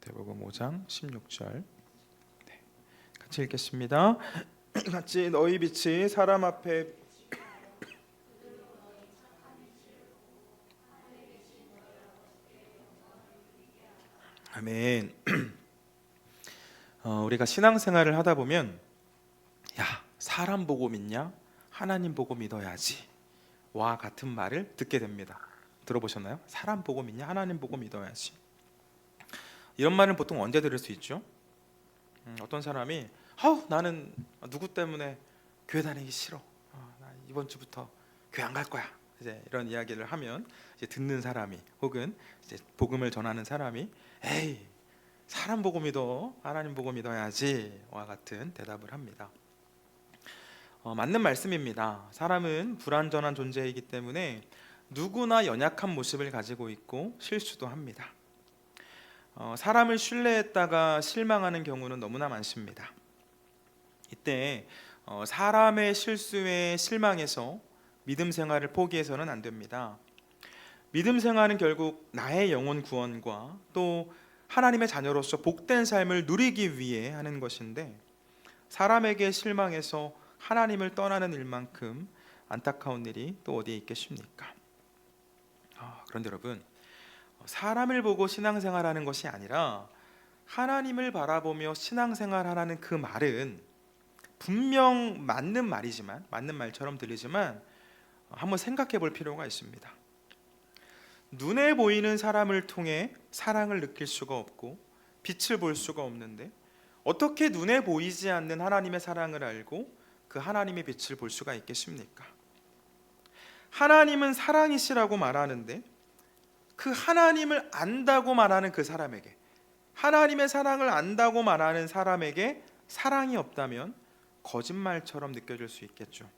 마태복음 5장 16절. 같이 읽겠습니다. 같이 너희 빛이 사람 앞에 아멘. 우리가 신앙생활을 하다 보면 야, 사람 보고 믿냐? 하나님 보고 믿어야지 와 같은 말을 듣게 됩니다. 들어보셨나요? 사람 보고 믿냐? 하나님 보고 믿어야지. 이런 말은 보통 언제 들을 수 있죠? 어떤 사람이 나는 누구 때문에 교회 다니기 싫어. 나 이번 주부터 교회 안 갈 거야. 이제 이런 이야기를 하면 이제 듣는 사람이 혹은 이제 복음을 전하는 사람이 에이, 사람 보고 믿어. 하나님 보고 믿어야지와 같은 대답을 합니다. 맞는 말씀입니다. 사람은 불완전한 존재이기 때문에 누구나 연약한 모습을 가지고 있고 실수도 합니다. 사람을 신뢰했다가 실망하는 경우는 너무나 많습니다. 이때 사람의 실수에 실망해서 믿음 생활을 포기해서는 안 됩니다. 믿음 생활은 결국 나의 영혼 구원과 또 하나님의 자녀로서 복된 삶을 누리기 위해 하는 것인데, 사람에게 실망해서 하나님을 떠나는 일만큼 안타까운 일이 또 어디에 있겠습니까? 그런데 여러분, 사람을 보고 신앙생활하는 것이 아니라 하나님을 바라보며 신앙생활하라는 그 말은 분명 맞는 말이지만, 맞는 말처럼 들리지만 한번 생각해 볼 필요가 있습니다. 눈에 보이는 사람을 통해 사랑을 느낄 수가 없고 빛을 볼 수가 없는데 어떻게 눈에 보이지 않는 하나님의 사랑을 알고 그 하나님의 빛을 볼 수가 있겠습니까? 하나님은 사랑이시라고 말하는데 그 하나님을 안다고 말하는 그 사람에게, 하나님의 사랑을 안다고 말하는 사람에게 사랑이 없다면 거짓말처럼 느껴질 수 있겠죠.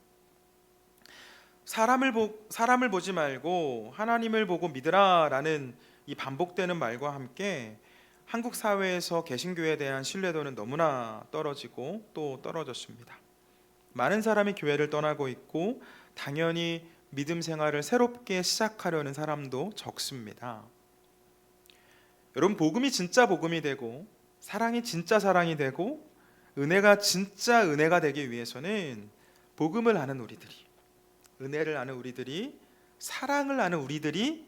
사람을 보지 말고 하나님을 보고 믿으라라는 이 반복되는 말과 함께 한국 사회에서 개신교에 대한 신뢰도는 너무나 떨어지고 또 떨어졌습니다. 많은 사람이 교회를 떠나고 있고 당연히 믿음 생활을 새롭게 시작하려는 사람도 적습니다. 여러분, 복음이 진짜 복음이 되고 사랑이 진짜 사랑이 되고 은혜가 진짜 은혜가 되기 위해서는 복음을 아는 우리들이, 은혜를 아는 우리들이, 사랑을 아는 우리들이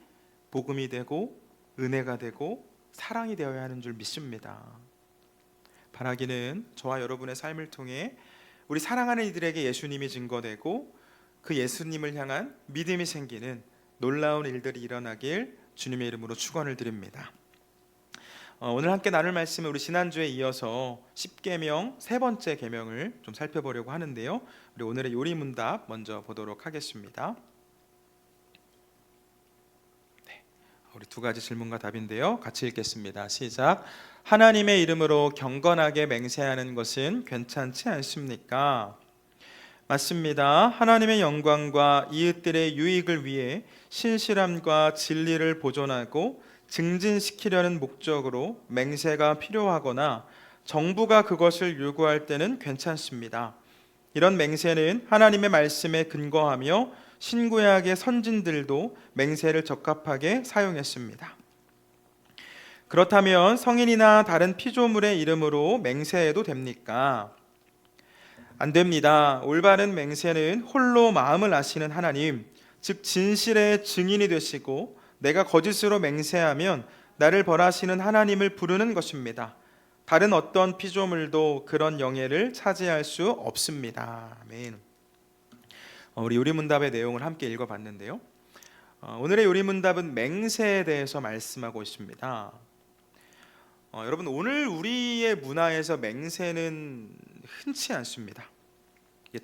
복음이 되고 은혜가 되고 사랑이 되어야 하는 줄 믿습니다. 바라기는 저와 여러분의 삶을 통해 우리 사랑하는 이들에게 예수님이 증거되고 그 예수님을 향한 믿음이 생기는 놀라운 일들이 일어나길 주님의 이름으로 축원을 드립니다. 오늘 함께 나눌 말씀은 우리 지난주에 이어서 10계명 세 번째 계명을 좀 살펴보려고 하는데요. 우리 오늘의 요리문답 먼저 보도록 하겠습니다. 우리 두 가지 질문과 답인데요. 같이 읽겠습니다. 시작. 하나님의 이름으로 경건하게 맹세하는 것은 괜찮지 않습니까? 맞습니다. 하나님의 영광과 이웃들의 유익을 위해 신실함과 진리를 보존하고 증진시키려는 목적으로 맹세가 필요하거나 정부가 그것을 요구할 때는 괜찮습니다. 이런 맹세는 하나님의 말씀에 근거하며 신구약의 선진들도 맹세를 적합하게 사용했습니다. 그렇다면 성인이나 다른 피조물의 이름으로 맹세해도 됩니까? 안 됩니다. 올바른 맹세는 홀로 마음을 아시는 하나님, 즉 진실의 증인이 되시고 내가 거짓으로 맹세하면 나를 벌하시는 하나님을 부르는 것입니다. 다른 어떤 피조물도 그런 영예를 차지할 수 없습니다. 아멘. 우리 요리문답의 내용을 함께 읽어봤는데요. 오늘의 요리문답은 맹세에 대해서 말씀하고 있습니다. 여러분, 오늘 우리의 문화에서 맹세는 흔치 않습니다.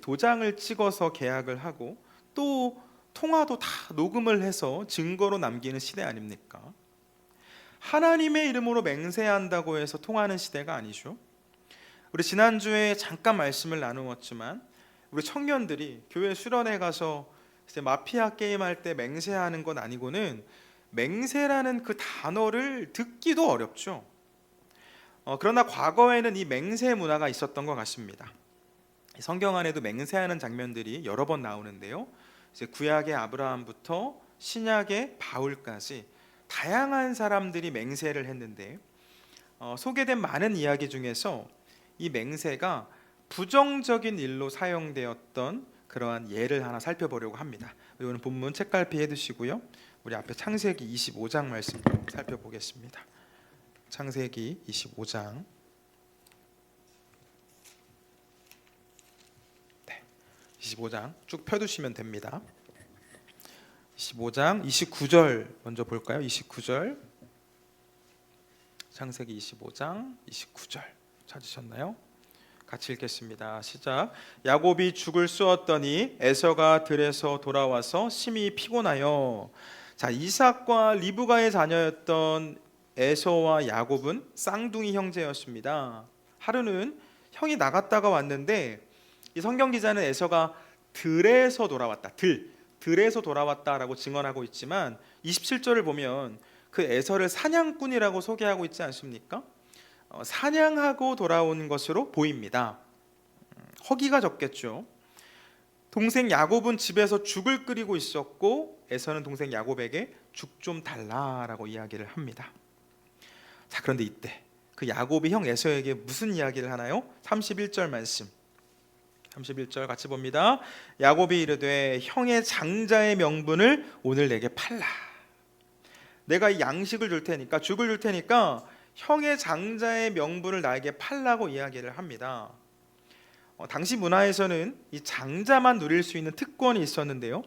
도장을 찍어서 계약을 하고 또 통화도 다 녹음을 해서 증거로 남기는 시대 아닙니까? 하나님의 이름으로 맹세한다고 해서 통하는 시대가 아니죠. 우리 지난주에 잠깐 말씀을 나누었지만 우리 청년들이 교회 수련회 가서 이제 마피아 게임할 때 맹세하는 건 아니고는 맹세라는 그 단어를 듣기도 어렵죠. 그러나 과거에는 이 맹세 문화가 있었던 것 같습니다. 성경 안에도 맹세하는 장면들이 여러 번 나오는데요. 이제 구약의 아브라함부터 신약의 바울까지 다양한 사람들이 맹세를 했는데 소개된 많은 이야기 중에서 이 맹세가 부정적인 일로 사용되었던 그러한 예를 하나 살펴보려고 합니다. 이거는 본문 책갈피 해두시고요. 우리 앞에 창세기 25장 말씀 살펴보겠습니다. 창세기 25장 25장 쭉 펴두시면 됩니다. 25장 29절 먼저 볼까요? 29절 창세기 25장 29절 찾으셨나요? 같이 읽겠습니다. 시작. 야곱이 죽을 쏘았더니 에서가 들에서 돌아와서 심히 피곤하여. 자, 이삭과 리브가의 자녀였던 에서와 야곱은 쌍둥이 형제였습니다. 하루는 형이 나갔다가 왔는데 이 성경 기자는 에서가 들에서 돌아왔다. 들에서 돌아왔다라고 증언하고 있지만 27절을 보면 그 에서를 사냥꾼이라고 소개하고 있지 않습니까? 사냥하고 돌아온 것으로 보입니다. 허기가 졌겠죠. 동생 야곱은 집에서 죽을 끓이고 있었고 에서는 동생 야곱에게 죽 좀 달라라고 이야기를 합니다. 자, 그런데 이때 그 야곱이 형 에서에게 무슨 이야기를 하나요? 31절 말씀 31절 같이 봅니다. 야곱이 이르되 형의 장자의 명분을 오늘 내게 팔라. 내가 이 양식을 줄 테니까 죽을 줄 테니까 형의 장자의 명분을 나에게 팔라고 이야기를 합니다. 당시 문화에서는 이 장자만 누릴 수 있는 특권이 있었는데요.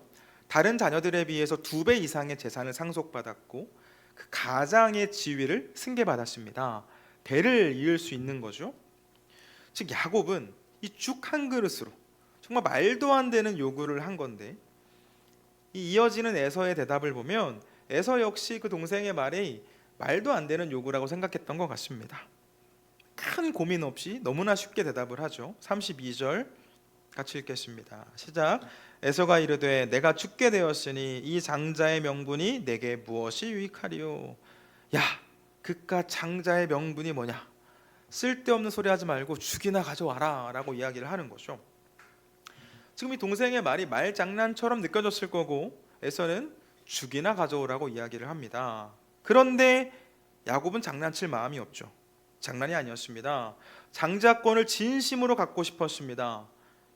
다른 자녀들에 비해서 2배 이상의 재산을 상속받았고 그 가장의 지위를 승계받았습니다. 대를 이을 수 있는 거죠. 즉 야곱은 이 죽 한 그릇으로 정말 말도 안 되는 요구를 한 건데 이 이어지는 에서의 대답을 보면 에서 역시 그 동생의 말이 말도 안 되는 요구라고 생각했던 것 같습니다. 큰 고민 없이 너무나 쉽게 대답을 하죠. 32절 같이 읽겠습니다. 시작. 에서가 이르되 내가 죽게 되었으니 이 장자의 명분이 내게 무엇이 유익하리요. 야, 그깟 장자의 명분이 뭐냐? 쓸데없는 소리 하지 말고 죽이나 가져와라 라고 이야기를 하는 거죠. 지금 이 동생의 말이 말장난처럼 느껴졌을 거고 에서는 죽이나 가져오라고 이야기를 합니다. 그런데 야곱은 장난칠 마음이 없죠. 장난이 아니었습니다. 장자권을 진심으로 갖고 싶었습니다.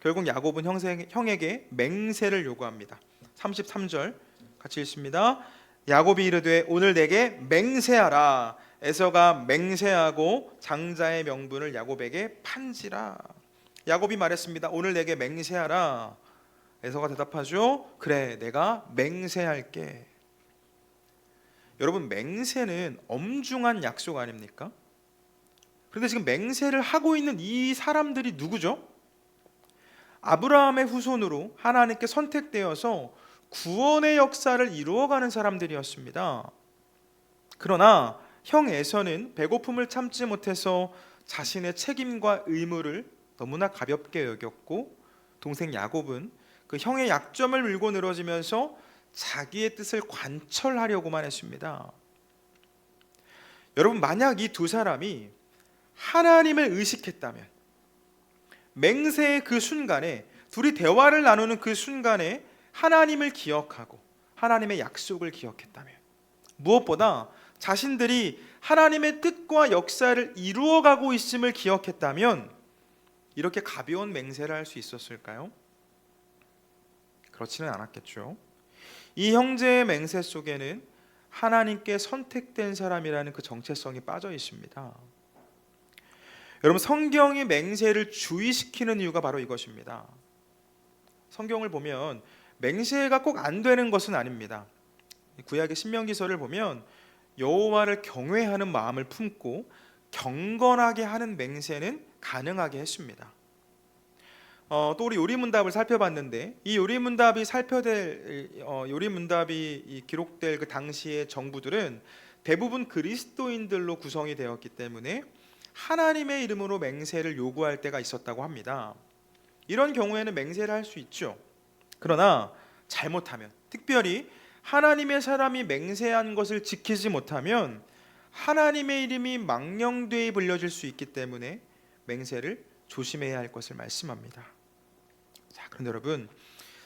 결국 야곱은 형에게 맹세를 요구합니다. 33절 같이 읽습니다. 야곱이 이르되 오늘 내게 맹세하라. 에서가 맹세하고 장자의 명분을 야곱에게 판지라. 야곱이 말했습니다. 오늘 내게 맹세하라. 에서가 대답하죠. 그래, 내가 맹세할게. 여러분, 맹세는 엄중한 약속 아닙니까? 그런데 지금 맹세를 하고 있는 이 사람들이 누구죠? 아브라함의 후손으로 하나님께 선택되어서 구원의 역사를 이루어가는 사람들이었습니다. 그러나 형 에서는 배고픔을 참지 못해서 자신의 책임과 의무를 너무나 가볍게 여겼고 동생 야곱은 그 형의 약점을 밀고 늘어지면서 자기의 뜻을 관철하려고만 했습니다. 여러분, 만약 이 두 사람이 하나님을 의식했다면 맹세의 그 순간에 둘이 대화를 나누는 그 순간에 하나님을 기억하고 하나님의 약속을 기억했다면 무엇보다 자신들이 하나님의 뜻과 역사를 이루어가고 있음을 기억했다면 이렇게 가벼운 맹세를 할 수 있었을까요? 그렇지는 않았겠죠. 이 형제의 맹세 속에는 하나님께 선택된 사람이라는 그 정체성이 빠져 있습니다. 여러분, 성경이 맹세를 주의시키는 이유가 바로 이것입니다. 성경을 보면 맹세가 꼭 안 되는 것은 아닙니다. 구약의 신명기서를 보면 여호와를 경외하는 마음을 품고 경건하게 하는 맹세는 가능하게 했습니다. 또 우리 요리문답을 살펴봤는데 이 요리문답이 기록될 그 당시의 정부들은 대부분 그리스도인들로 구성이 되었기 때문에 하나님의 이름으로 맹세를 요구할 때가 있었다고 합니다. 이런 경우에는 맹세를 할 수 있죠. 그러나 잘못하면, 특별히 하나님의 사람이 맹세한 것을 지키지 못하면 하나님의 이름이 망령되이 불려질 수 있기 때문에 맹세를 조심해야 할 것을 말씀합니다. 자, 그런데 여러분,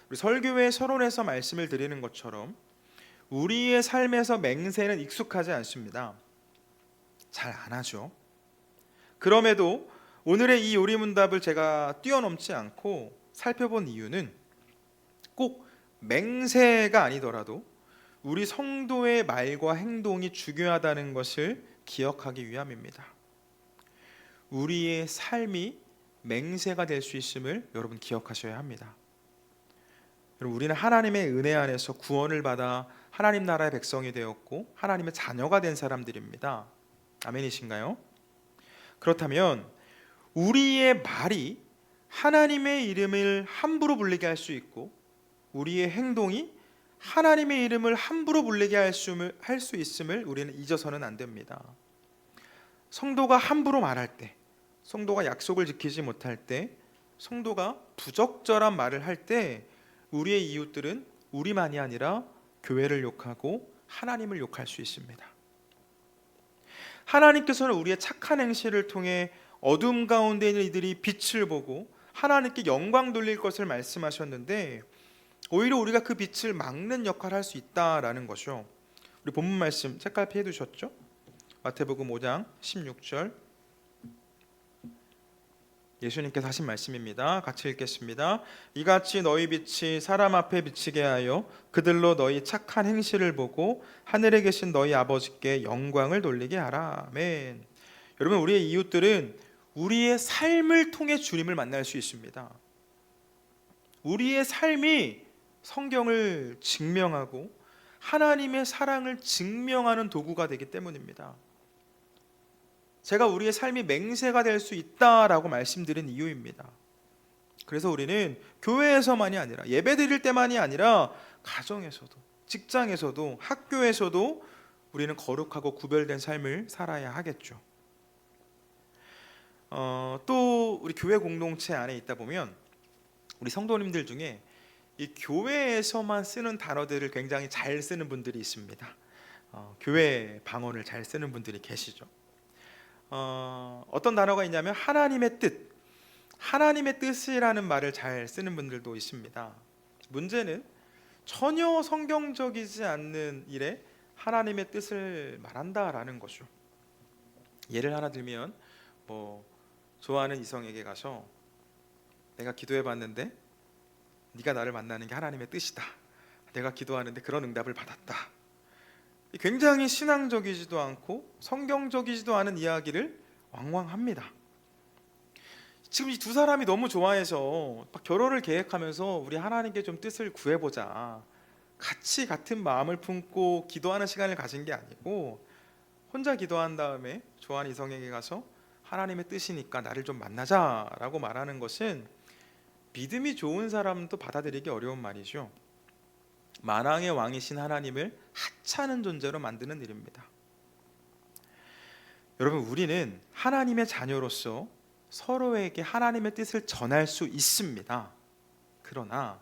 우리 설교회 서론에서 말씀을 드리는 것처럼 우리의 삶에서 맹세는 익숙하지 않습니다. 잘 안 하죠. 그럼에도 오늘의 이 요리문답을 제가 뛰어넘지 않고 살펴본 이유는 꼭 맹세가 아니더라도 우리 성도의 말과 행동이 중요하다는 것을 기억하기 위함입니다. 우리의 삶이 맹세가 될 수 있음을 여러분 기억하셔야 합니다. 여러분, 우리는 하나님의 은혜 안에서 구원을 받아 하나님 나라의 백성이 되었고 하나님의 자녀가 된 사람들입니다. 아멘이신가요? 그렇다면 우리의 말이 하나님의 이름을 함부로 불리게 할 수 있고 우리의 행동이 하나님의 이름을 함부로 불리게 할 수 있음을 우리는 잊어서는 안 됩니다. 성도가 함부로 말할 때, 성도가 약속을 지키지 못할 때, 성도가 부적절한 말을 할 때 우리의 이웃들은 우리만이 아니라 교회를 욕하고 하나님을 욕할 수 있습니다. 하나님께서는 우리의 착한 행실을 통해 어둠 가운데 있는 이들이 빛을 보고 하나님께 영광 돌릴 것을 말씀하셨는데 오히려 우리가 그 빛을 막는 역할을 할 수 있다라는 것이죠. 우리 본문 말씀 책갈피 해두셨죠? 마태복음 5장 16절 예수님께서 하신 말씀입니다. 같이 읽겠습니다. 이같이 너희 빛이 사람 앞에 비치게 하여 그들로 너희 착한 행실을 보고 하늘에 계신 너희 아버지께 영광을 돌리게 하라. 아멘. 여러분, 우리의 이웃들은 우리의 삶을 통해 주님을 만날 수 있습니다. 우리의 삶이 성경을 증명하고 하나님의 사랑을 증명하는 도구가 되기 때문입니다. 제가 우리의 삶이 맹세가 될 수 있다라고 말씀드린 이유입니다. 그래서 우리는 교회에서만이 아니라 예배 드릴 때만이 아니라 가정에서도 직장에서도 학교에서도 우리는 거룩하고 구별된 삶을 살아야 하겠죠. 또 우리 교회 공동체 안에 있다 보면 우리 성도님들 중에 이 교회에서만 쓰는 단어들을 굉장히 잘 쓰는 분들이 있습니다. 교회 방언을 잘 쓰는 분들이 계시죠. 어떤 단어가 있냐면 하나님의 뜻, 하나님의 뜻이라는 말을 잘 쓰는 분들도 있습니다. 문제는 전혀 성경적이지 않는 일에 하나님의 뜻을 말한다라는 거죠. 예를 하나 들면 좋아하는 이성에게 가서 내가 기도해봤는데 네가 나를 만나는 게 하나님의 뜻이다. 내가 기도하는데 그런 응답을 받았다. 굉장히 신앙적이지도 않고 성경적이지도 않은 이야기를 왕왕합니다. 지금 이 두 사람이 너무 좋아해서 결혼을 계획하면서 우리 하나님께 좀 뜻을 구해보자, 같이 같은 마음을 품고 기도하는 시간을 가진 게 아니고 혼자 기도한 다음에 좋아하는 이성에게 가서 하나님의 뜻이니까 나를 좀 만나자라고 말하는 것은 믿음이 좋은 사람도 받아들이기 어려운 말이죠. 만왕의 왕이신 하나님을 하찮은 존재로 만드는 일입니다. 여러분, 우리는 하나님의 자녀로서 서로에게 하나님의 뜻을 전할 수 있습니다. 그러나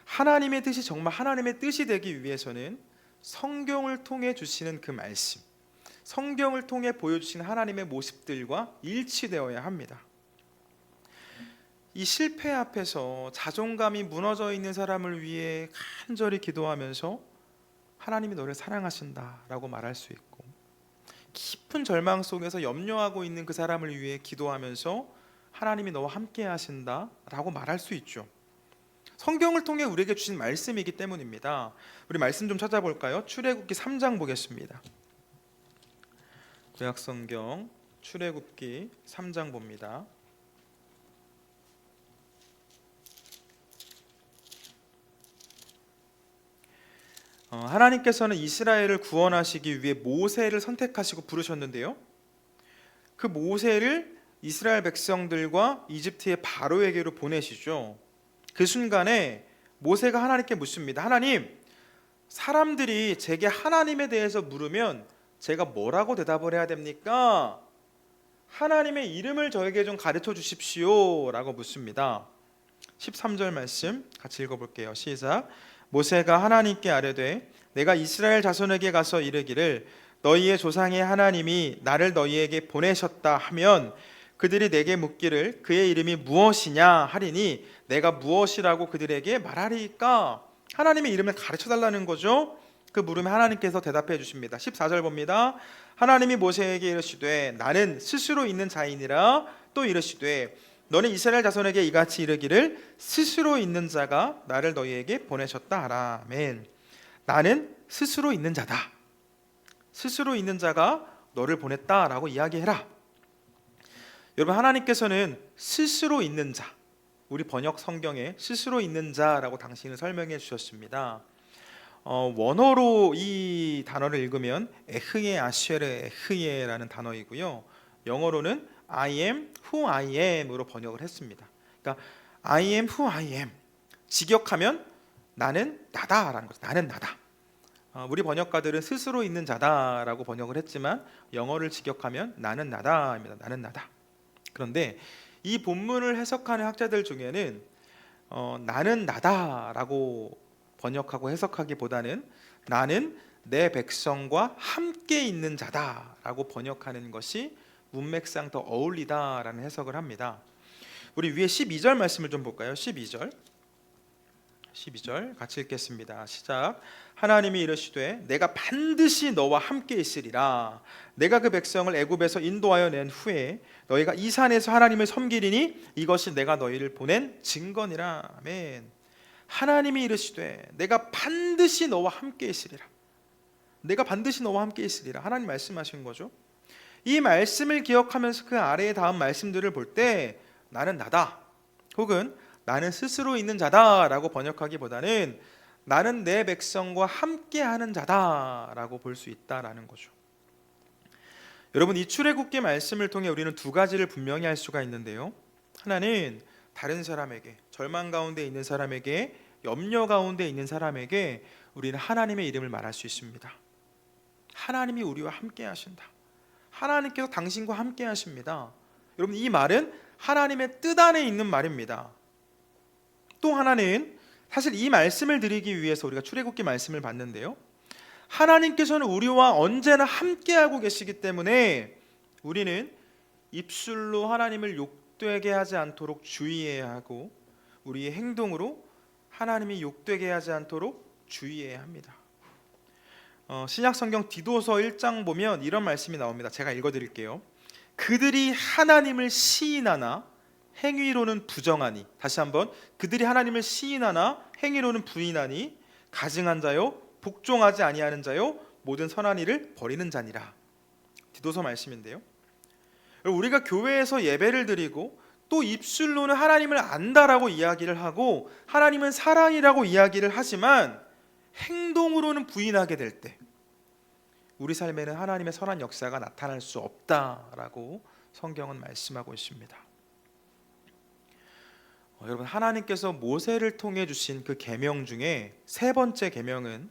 하나님의 뜻이 정말 하나님의 뜻이 되기 위해서는 성경을 통해 주시는 그 말씀, 성경을 통해 보여주신 하나님의 모습들과 일치되어야 합니다. 이 실패 앞에서 자존감이 무너져 있는 사람을 위해 간절히 기도하면서 하나님이 너를 사랑하신다라고 말할 수 있고, 깊은 절망 속에서 염려하고 있는 그 사람을 위해 기도하면서 하나님이 너와 함께 하신다라고 말할 수 있죠. 성경을 통해 우리에게 주신 말씀이기 때문입니다. 우리 말씀 좀 찾아볼까요? 출애굽기 3장 보겠습니다. 구약성경 출애굽기 3장 봅니다. 하나님께서는 이스라엘을 구원하시기 위해 모세를 선택하시고 부르셨는데요, 그 모세를 이스라엘 백성들과 이집트의 바로에게로 보내시죠. 그 순간에 모세가 하나님께 묻습니다. 하나님, 사람들이 제게 하나님에 대해서 물으면 제가 뭐라고 대답을 해야 됩니까? 하나님의 이름을 저에게 좀 가르쳐 주십시오 라고 묻습니다. 13절 말씀 같이 읽어볼게요. 시작. 모세가 하나님께 아뢰되 내가 이스라엘 자손에게 가서 이르기를 너희의 조상의 하나님이 나를 너희에게 보내셨다 하면 그들이 내게 묻기를 그의 이름이 무엇이냐 하리니 내가 무엇이라고 그들에게 말하리까? 하나님의 이름을 가르쳐 달라는 거죠. 그 물음에 하나님께서 대답해 주십니다. 14절 봅니다. 하나님이 모세에게 이르시되 나는 스스로 있는 자이니라. 또 이르시되 너는 이스라엘 자손에게 이같이 이르기를 스스로 있는 자가 나를 너희에게 보내셨다 하라. 아멘. 나는 스스로 있는 자다. 스스로 있는 자가 너를 보냈다라고 이야기해라. 여러분, 하나님께서는 스스로 있는 자, 우리 번역 성경에 스스로 있는 자라고 당신은 설명해 주셨습니다. 원어로 이 단어를 읽으면 에흐예 아쉐르 에흐예라는 단어이고요. 영어로는 I am who I am으로 번역을 했습니다. 그러니까 I am who I am, 직역하면 나는 나다라는 거죠. 나는 나다. 우리 번역가들은 스스로 있는 자다라고 번역을 했지만 영어를 직역하면 나는 나다입니다. 나는 나다. 그런데 이 본문을 해석하는 학자들 중에는 나는 나다라고 번역하고 해석하기보다는 나는 내 백성과 함께 있는 자다라고 번역하는 것이 문맥상 더 어울리다라는 해석을 합니다. 우리 위에 12절 말씀을 좀 볼까요? 12절 같이 읽겠습니다. 시작. 하나님이 이르시되 내가 반드시 너와 함께 있으리라. 내가 그 백성을 애굽에서 인도하여 낸 후에 너희가 이 산에서 하나님을 섬기리니 이것이 내가 너희를 보낸 증거니라. 아멘. 하나님이 이르시되 내가 반드시 너와 함께 있으리라. 내가 반드시 너와 함께 있으리라. 하나님 말씀하신 거죠. 이 말씀을 기억하면서 그 아래의 다음 말씀들을 볼 때 나는 나다, 혹은 나는 스스로 있는 자다라고 번역하기보다는 나는 내 백성과 함께하는 자다라고 볼 수 있다라는 거죠. 여러분, 이 출애굽기 말씀을 통해 우리는 두 가지를 분명히 알 수가 있는데요. 하나는 다른 사람에게, 절망 가운데 있는 사람에게, 염려 가운데 있는 사람에게 우리는 하나님의 이름을 말할 수 있습니다. 하나님이 우리와 함께 하신다. 하나님께서 당신과 함께 하십니다. 여러분, 이 말은 하나님의 뜻 안에 있는 말입니다. 또 하나는 사실 이 말씀을 드리기 위해서 우리가 출애굽기 말씀을 봤는데요, 하나님께서는 우리와 언제나 함께하고 계시기 때문에 우리는 입술로 하나님을 욕되게 하지 않도록 주의해야 하고 우리의 행동으로 하나님이 욕되게 하지 않도록 주의해야 합니다. 신약성경 디도서 1장 보면 이런 말씀이 나옵니다. 제가 읽어드릴게요. 그들이 하나님을 시인하나 행위로는 부정하니, 다시 한번, 그들이 하나님을 시인하나 행위로는 부인하니 가증한 자요 복종하지 아니하는 자요 모든 선한 일을 버리는 자니라. 디도서 말씀인데요, 우리가 교회에서 예배를 드리고 또 입술로는 하나님을 안다라고 이야기를 하고 하나님은 사랑이라고 이야기를 하지만 행동으로는 부인하게 될 때 우리 삶에는 하나님의 선한 역사가 나타날 수 없다라고 성경은 말씀하고 있습니다. 여러분, 하나님께서 모세를 통해 주신 그 계명 중에 세 번째 계명은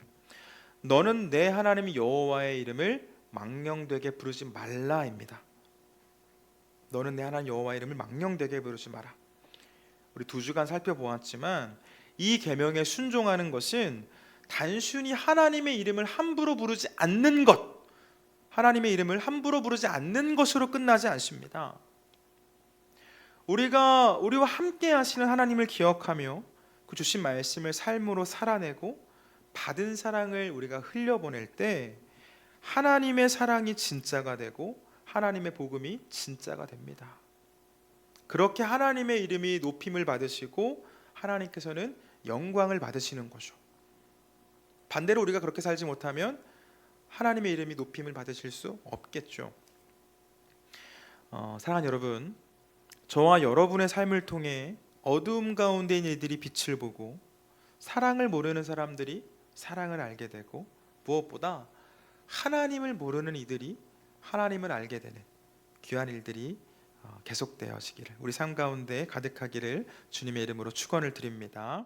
너는 내 하나님 여호와의 이름을 망령되게 부르지 말라입니다. 너는 내 하나님 여호와의 이름을 망령되게 부르지 마라. 우리 2주간 살펴보았지만 이 계명에 순종하는 것은 단순히 하나님의 이름을 함부로 부르지 않는 것, 하나님의 이름을 함부로 부르지 않는 것으로 끝나지 않습니다. 우리와 함께 하시는 하나님을 기억하며 그 주신 말씀을 삶으로 살아내고 받은 사랑을 우리가 흘려보낼 때 하나님의 사랑이 진짜가 되고 하나님의 복음이 진짜가 됩니다. 그렇게 하나님의 이름이 높임을 받으시고 하나님께서는 영광을 받으시는 거죠. 반대로 우리가 그렇게 살지 못하면 하나님의 이름이 높임을 받으실 수 없겠죠. 사랑하는 여러분, 저와 여러분의 삶을 통해 어두움 가운데 있는 이들이 빛을 보고 사랑을 모르는 사람들이 사랑을 알게 되고 무엇보다 하나님을 모르는 이들이 하나님을 알게 되는 귀한 일들이 계속되어지기를, 우리 삶 가운데 가득하기를 주님의 이름으로 축원을 드립니다.